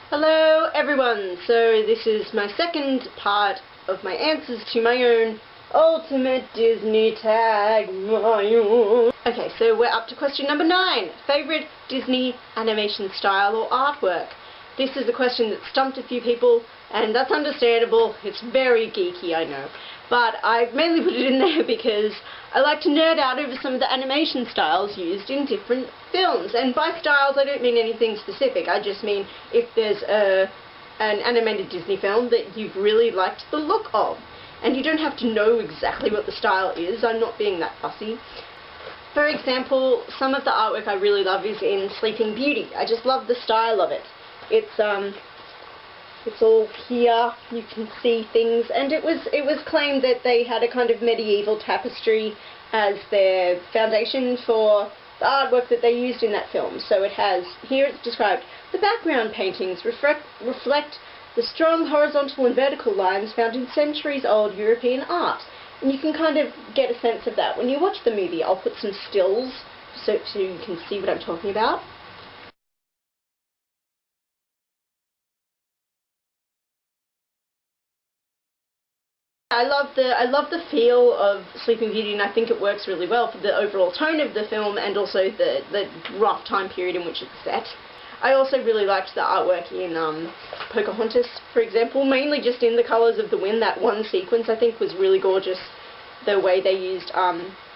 Hello everyone! So this is my second part of my answers to my own ultimate Disney tag. Okay, so we're up to question number 9. Favourite Disney animation style or artwork? This is a question that stumped a few people, and that's understandable. It's very geeky, I know. But I mainly put it in there because I like to nerd out over some of the animation styles used in different films. And by styles, I don't mean anything specific. I just mean if there's an animated Disney film that you've really liked the look of. And you don't have to know exactly what the style is. I'm not being that fussy. For example, some of the artwork I really love is in Sleeping Beauty. I just love the style of it. It's all here, you can see things, and it was claimed that they had a kind of medieval tapestry as their foundation for the artwork that they used in that film. So it has, here it's described, the background paintings reflect the strong horizontal and vertical lines found in centuries-old European art. And you can kind of get a sense of that. When you watch the movie, I'll put some stills so you can see what I'm talking about. I love the feel of Sleeping Beauty, and I think it works really well for the overall tone of the film and also the rough time period in which it's set. I also really liked the artwork in Pocahontas, for example, mainly just in the colours of the wind. That one sequence I think was really gorgeous. The way they used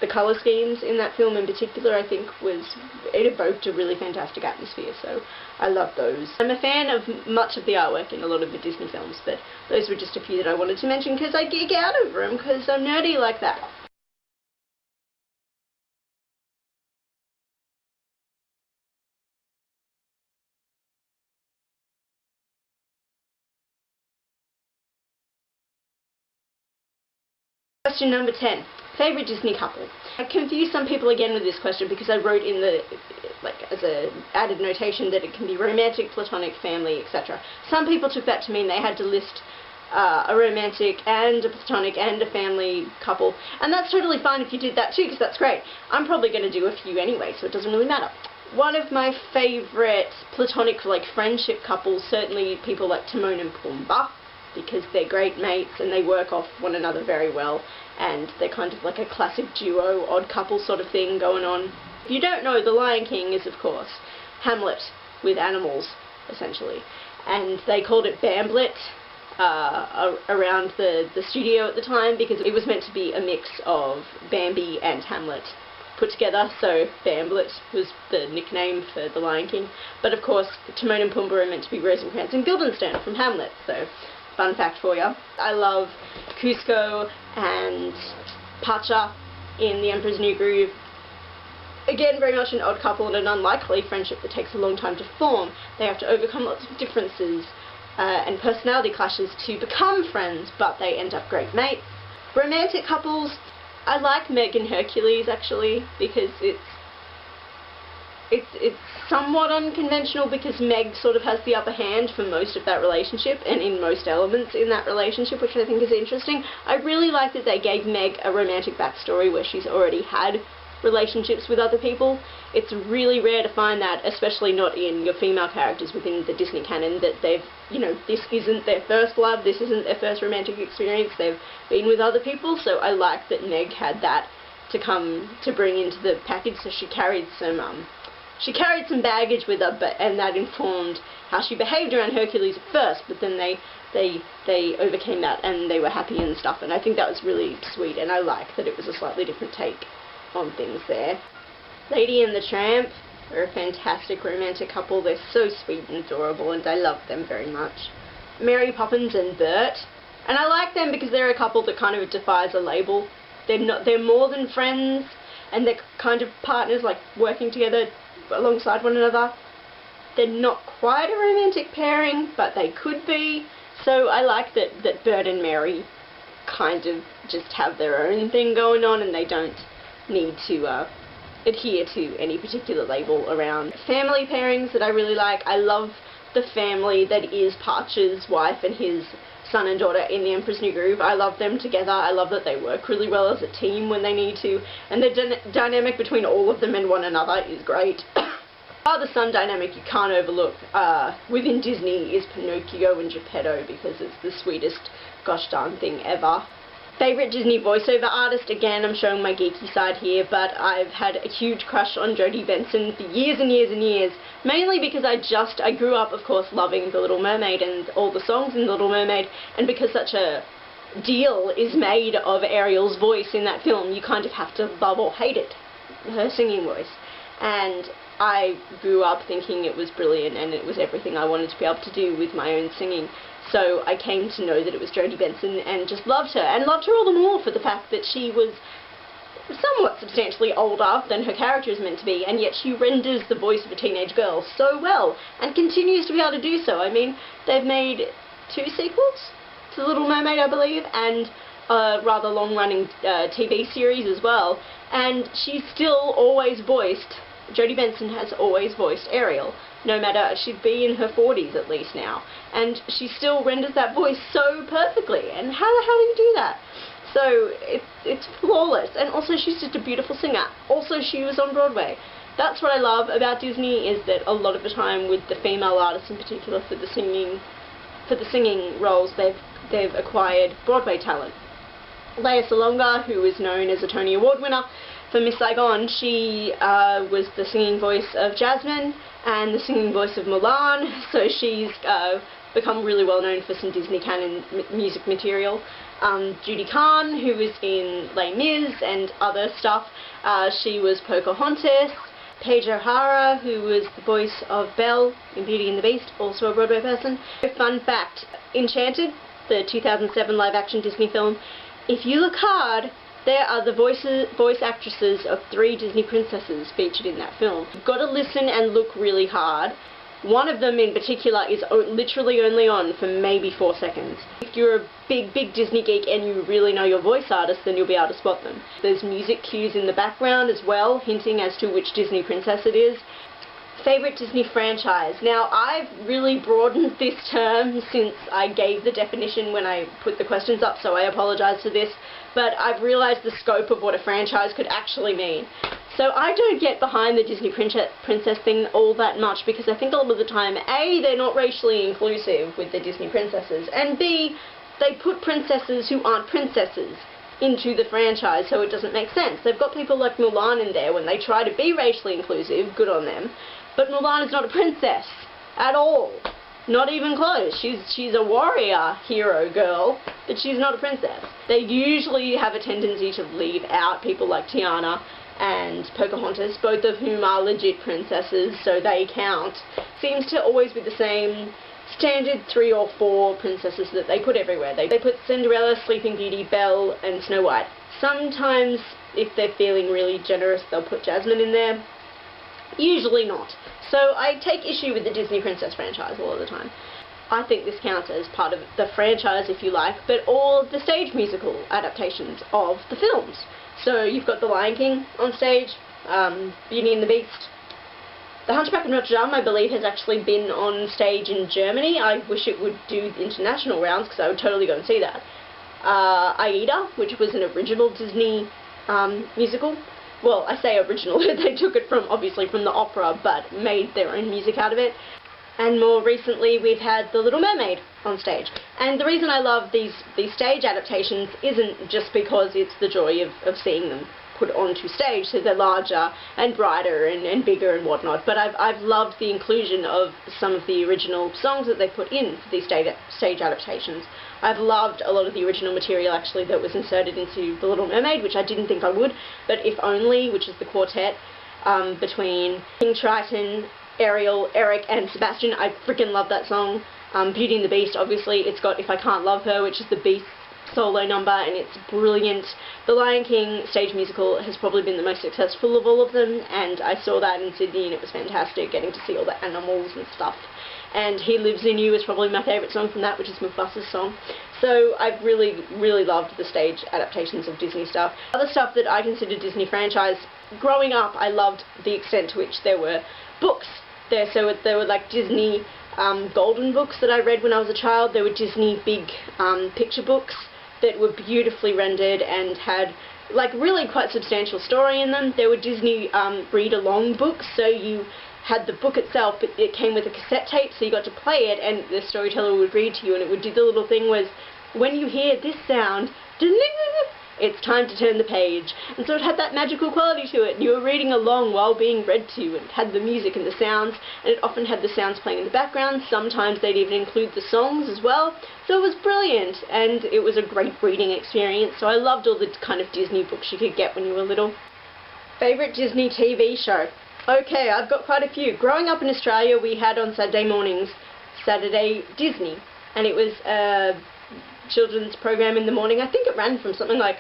the colour schemes in that film in particular, I think it evoked a really fantastic atmosphere, so I love those. I'm a fan of much of the artwork in a lot of the Disney films, but those were just a few that I wanted to mention because I geek out over them because I'm nerdy like that. Question number 10. Favourite Disney couple? I confused some people again with this question because I wrote in the, as a added notation that it can be romantic, platonic, family, etc. Some people took that to mean they had to list a romantic and a platonic and a family couple, and that's totally fine if you did that too, because that's great. I'm probably going to do a few anyway, so it doesn't really matter. One of my favourite platonic, friendship couples, certainly people like Timon and Pumbaa, because they're great mates and they work off one another very well, and they're kind of like a classic duo, odd couple sort of thing going on. If you don't know, The Lion King is, of course, Hamlet with animals, essentially. And they called it Bamblet around the studio at the time because it was meant to be a mix of Bambi and Hamlet put together, so Bamblet was the nickname for The Lion King. But of course, Timon and Pumbaa are meant to be Rosencrantz and Guildenstern from Hamlet, so fun fact for you. I love Cusco and Pacha in The Emperor's New Groove. Again, very much an odd couple and an unlikely friendship that takes a long time to form. They have to overcome lots of differences and personality clashes to become friends, but they end up great mates. Romantic couples, I like Meg and Hercules actually, because it's somewhat unconventional because Meg sort of has the upper hand for most of that relationship and in most elements in that relationship, which I think is interesting. I really like that they gave Meg a romantic backstory where she's already had relationships with other people. It's really rare to find that, especially not in your female characters within the Disney canon, that they've, this isn't their first love, this isn't their first romantic experience, they've been with other people, so I like that Meg had that to bring into the package, so she carried some baggage with her, and that informed how she behaved around Hercules at first, but then they overcame that and they were happy and stuff, and I think that was really sweet, and I like that it was a slightly different take on things there. Lady and the Tramp are a fantastic romantic couple. They're so sweet and adorable, and I love them very much. Mary Poppins and Bert, and I like them because they're a couple that kind of defies a label. They're more than friends, and they're kind of partners, like working together alongside one another. They're not quite a romantic pairing, but they could be, so I like that Bert and Mary kind of just have their own thing going on and they don't need to adhere to any particular label around. Family pairings that I really like, I love the family that is Pacha's wife and his son and daughter in The Emperor's New Groove. I love them together. I love that they work really well as a team when they need to, and the dynamic between all of them and one another is great. Father-son dynamic you can't overlook within Disney is Pinocchio and Geppetto, because it's the sweetest gosh darn thing ever. Favourite Disney voiceover artist, again I'm showing my geeky side here, but I've had a huge crush on Jodie Benson for years and years and years, mainly because I grew up of course loving The Little Mermaid and all the songs in The Little Mermaid, and because such a deal is made of Ariel's voice in that film, you kind of have to love or hate it, her singing voice. And I grew up thinking it was brilliant and it was everything I wanted to be able to do with my own singing. So I came to know that it was Jodie Benson and just loved her, and loved her all the more for the fact that she was somewhat substantially older than her character is meant to be, and yet she renders the voice of a teenage girl so well, and continues to be able to do so. I mean, they've made 2 sequels to The Little Mermaid, I believe, and a rather long-running TV series as well, and she's still always voiced, Jodie Benson has always voiced Ariel, no matter, she'd be in her 40s at least now, and she still renders that voice so perfectly, and how the hell do you do that? So, it's flawless, and also she's just a beautiful singer. Also, she was on Broadway. That's what I love about Disney, is that a lot of the time with the female artists in particular for the singing roles, they've acquired Broadway talent. Lea Salonga, who is known as a Tony Award winner for Miss Saigon, she was the singing voice of Jasmine and the singing voice of Mulan, so she's become really well known for some Disney canon music material. Judy Kahn, who was in Les Mis and other stuff, she was Pocahontas. Paige O'Hara, who was the voice of Belle in Beauty and the Beast, also a Broadway person. Fun fact, Enchanted, the 2007 live-action Disney film, if you look hard, there are the voice actresses of 3 Disney princesses featured in that film. You've got to listen and look really hard. One of them in particular is literally only on for maybe 4 seconds. If you're a big Disney geek and you really know your voice artists, then you'll be able to spot them. There's music cues in the background as well, hinting as to which Disney princess it is. Favourite Disney franchise. Now, I've really broadened this term since I gave the definition when I put the questions up, so I apologise for this, but I've realised the scope of what a franchise could actually mean. So I don't get behind the Disney princess thing all that much, because I think a lot of the time, A, they're not racially inclusive with the Disney princesses, and B, they put princesses who aren't princesses into the franchise, so it doesn't make sense. They've got people like Mulan in there when they try to be racially inclusive, good on them, but Mulan is not a princess at all. Not even close. She's a warrior hero girl, but she's not a princess. They usually have a tendency to leave out people like Tiana and Pocahontas, both of whom are legit princesses, so they count. Seems to always be the same standard 3 or 4 princesses that they put everywhere. They put Cinderella, Sleeping Beauty, Belle, and Snow White. Sometimes, if they're feeling really generous, they'll put Jasmine in there. Usually not. So I take issue with the Disney Princess franchise a lot of the time. I think this counts as part of the franchise, if you like, but all of the stage musical adaptations of the films. So you've got The Lion King on stage, Beauty and the Beast. The Hunchback of Notre Dame, I believe, has actually been on stage in Germany. I wish it would do international rounds, because I would totally go and see that. Aida, which was an original Disney musical. Well, I say original, they took it obviously from the opera, but made their own music out of it. And more recently, we've had The Little Mermaid on stage. And the reason I love these stage adaptations isn't just because it's the joy of seeing them put onto stage, so they're larger and brighter and bigger and whatnot, but I've loved the inclusion of some of the original songs that they put in for these stage adaptations. I've loved a lot of the original material actually that was inserted into The Little Mermaid, which I didn't think I would, but If Only, which is the quartet between King Triton, Ariel, Eric and Sebastian. I freaking love that song. Beauty and the Beast, obviously, it's got If I Can't Love Her, which is the Beast solo number, and it's brilliant. The Lion King stage musical has probably been the most successful of all of them, and I saw that in Sydney and it was fantastic, getting to see all the animals and stuff. And He Lives in You is probably my favourite song from that, which is Mufasa's song. So I've really loved the stage adaptations of Disney stuff. Other stuff that I consider Disney franchise, growing up I loved the extent to which there were books there. So there were like Disney golden books that I read when I was a child. There were Disney big picture books that were beautifully rendered and had like really quite substantial story in them. There were Disney read-along books, so you had the book itself, but it came with a cassette tape, so you got to play it, and the storyteller would read to you, and it would do the little thing was, when you hear this sound, it's time to turn the page. And so it had that magical quality to it, and you were reading along while being read to, and it had the music and the sounds, and it often had the sounds playing in the background. Sometimes they'd even include the songs as well. So it was brilliant, and it was a great reading experience, so I loved all the kind of Disney books you could get when you were little. Favourite Disney TV show? Okay, I've got quite a few. Growing up in Australia, we had on Saturday mornings, Saturday Disney, and it was a children's program in the morning. I think it ran from something like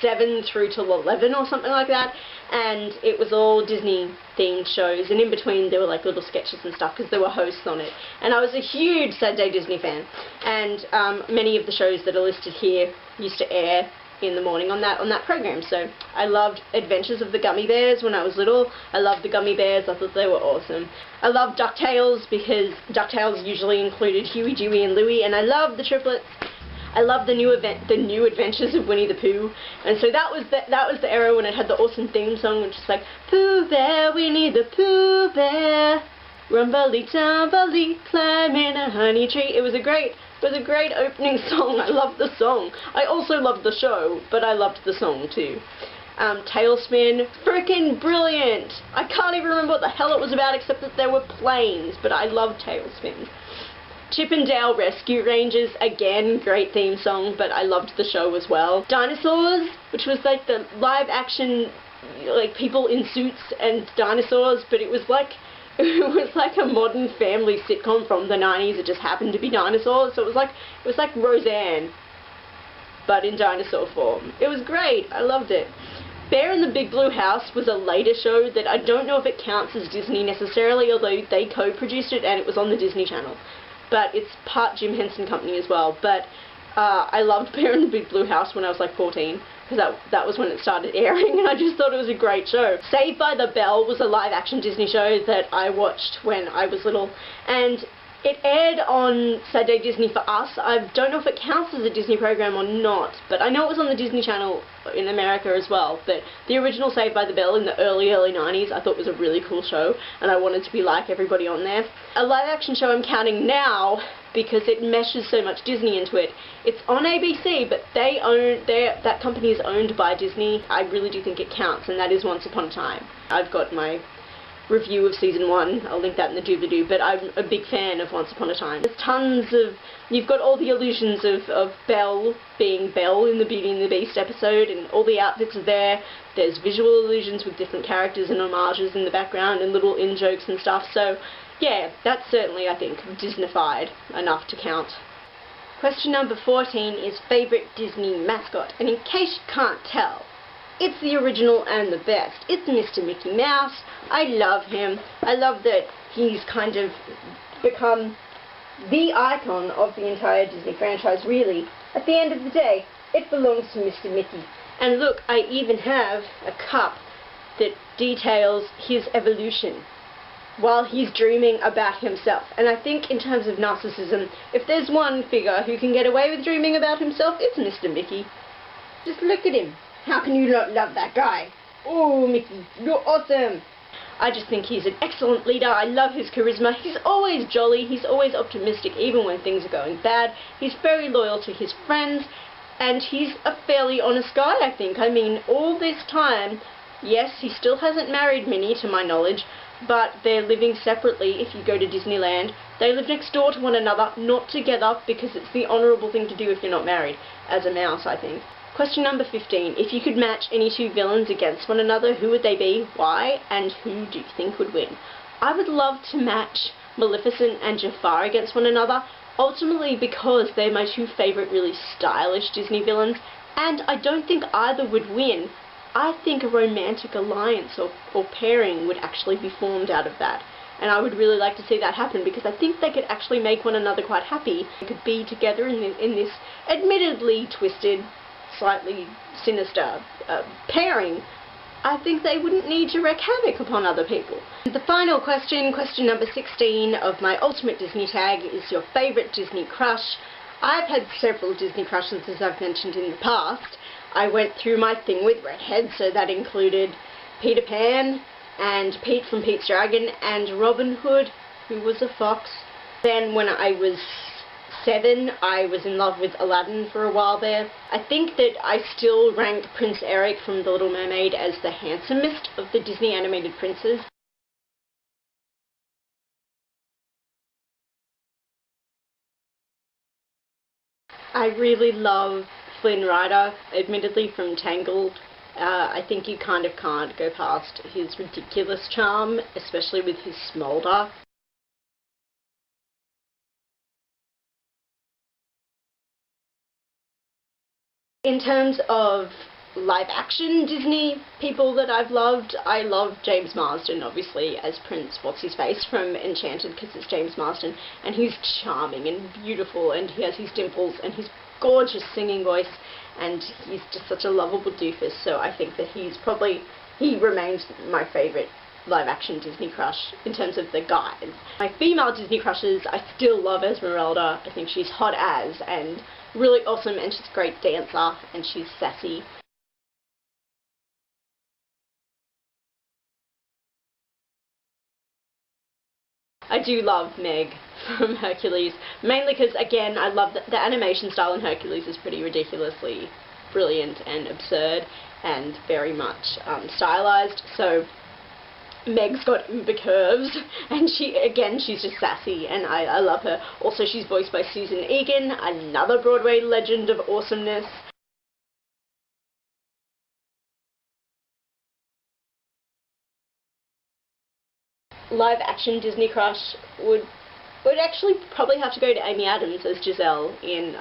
7 through till 11 or something like that, and it was all Disney themed shows, and in between there were like little sketches and stuff because there were hosts on it, and I was a huge Saturday Disney fan, and many of the shows that are listed here used to air in the morning on that program. So I loved Adventures of the Gummy Bears when I was little. I loved the Gummy Bears. I thought they were awesome. I loved DuckTales because DuckTales usually included Huey, Dewey and Louie, and I loved the triplets. I love the new Adventures of Winnie the Pooh, and so that was the era when it had the awesome theme song, which is like Pooh Bear, Winnie the Pooh Bear, rumbly tumbly, climbing a honey tree. It was a great opening song. I loved the song. I also loved the show, but I loved the song too. Tailspin, freaking brilliant. I can't even remember what the hell it was about except that there were planes, but I loved Tailspin. Chip and Dale Rescue Rangers, again, great theme song, but I loved the show as well. Dinosaurs, which was like the live action, like people in suits and dinosaurs, but it was like a modern family sitcom from the 90s. It just happened to be dinosaurs, so it was like Roseanne, but in dinosaur form. It was great. I loved it. Bear in the Big Blue House was a later show that I don't know if it counts as Disney necessarily, although they co-produced it and it was on the Disney Channel. But it's part Jim Henson Company as well. But I loved Bear in the Big Blue House when I was like 14, because that was when it started airing, and I just thought it was a great show. Saved by the Bell was a live-action Disney show that I watched when I was little, and it aired on Saturday Disney for us. I don't know if it counts as a Disney program or not, but I know it was on the Disney Channel in America as well. But the original Saved by the Bell in the early 90s I thought was a really cool show, and I wanted to be like everybody on there. A live-action show I'm counting now because it meshes so much Disney into it. It's on ABC, but that company is owned by Disney. I really do think it counts, and that is Once Upon a Time. I've got my review of season 1, I'll link that in the doobly-doo, but I'm a big fan of Once Upon a Time. There's tons of, you've got all the illusions of Belle being Belle in the Beauty and the Beast episode, and all the outfits are there. There's visual illusions with different characters and homages in the background and little in-jokes and stuff, so yeah, that's certainly, I think, Disneyfied enough to count. Question number 14 is favourite Disney mascot, and in case you can't tell, it's the original and the best. It's Mr. Mickey Mouse. I love him. I love that he's kind of become the icon of the entire Disney franchise, really. At the end of the day, it belongs to Mr. Mickey. And look, I even have a cup that details his evolution while he's dreaming about himself. And I think in terms of narcissism, if there's one figure who can get away with dreaming about himself, it's Mr. Mickey. Just look at him. How can you not love that guy? Oh, Mickey, you're awesome. I just think he's an excellent leader. I love his charisma. He's always jolly. He's always optimistic, even when things are going bad. He's very loyal to his friends, and he's a fairly honest guy, I think. I mean, all this time, yes, he still hasn't married Minnie, to my knowledge, but they're living separately. If you go to Disneyland, they live next door to one another, not together, because it's the honourable thing to do if you're not married, as a mouse, I think. Question number 15. If you could match any two villains against one another, who would they be, why, and who do you think would win? I would love to match Maleficent and Jafar against one another, ultimately because they're my two favourite really stylish Disney villains, and I don't think either would win. I think a romantic alliance or pairing would actually be formed out of that. And I would really like to see that happen, because I think they could actually make one another quite happy. They could be together in this admittedly twisted, slightly sinister pairing. I think they wouldn't need to wreak havoc upon other people. The final question, question number 16 of my Ultimate Disney Tag, is your favourite Disney crush. I've had several Disney crushes, as I've mentioned in the past. I went through my thing with redheads, so that included Peter Pan, and Pete from Pete's Dragon, and Robin Hood, who was a fox. Then when I was 7, I was in love with Aladdin for a while there. I think that I still rank Prince Eric from The Little Mermaid as the handsomest of the Disney animated princes. I really love Flynn Rider, admittedly from Tangled. I think you kind of can't go past his ridiculous charm, especially with his smolder. In terms of live-action Disney people that I've loved, I love James Marsden, obviously, as Prince What's-His-Face from Enchanted, because it's James Marsden, and he's charming and beautiful, and he has his dimples and his gorgeous singing voice, and he's just such a lovable doofus, so I think that he remains my favourite live-action Disney crush in terms of the guys. My female Disney crushes, I still love Esmeralda. I think she's hot as, and really awesome, and she's a great dancer, and she's sassy. I do love Meg from Hercules, mainly because, again, I love the animation style in Hercules is pretty ridiculously brilliant and absurd and very much stylized, so Meg's got uber curves, and she's just sassy, and I love her. Also, she's voiced by Susan Egan, another Broadway legend of awesomeness. Live action Disney crush would actually probably have to go to Amy Adams as Giselle in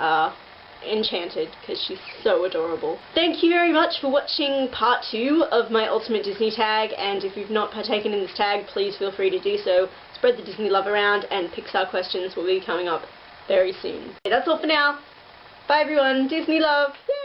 Enchanted, because she's so adorable. Thank you very much for watching part 2 of my Ultimate Disney tag, and if you've not partaken in this tag, please feel free to do so. Spread the Disney love around, and Pixar questions will be coming up very soon. Okay, that's all for now. Bye everyone, Disney love! Yay!